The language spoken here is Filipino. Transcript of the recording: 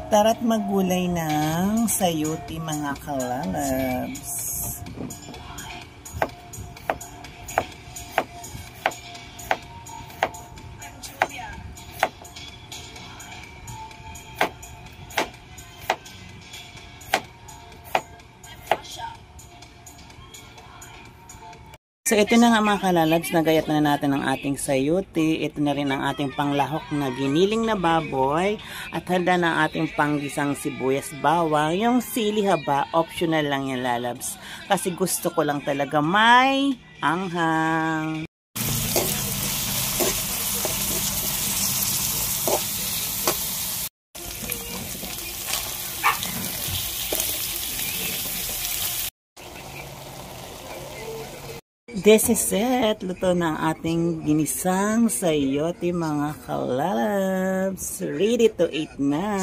Tara't maggulay ng sayote mga kalalabs. So ito na nga mga kalalabs, nagayat na natin ang ating sayote. Ito na rin ang ating panglahok na giniling na baboy. At handa na ang ating panggisang sibuyas bawang. Yung sili haba, optional lang yan lalabs. Kasi gusto ko lang talaga may anghang. This is it. Luto na ang ating ginisang sayote mga kalalabs. Ready to eat na.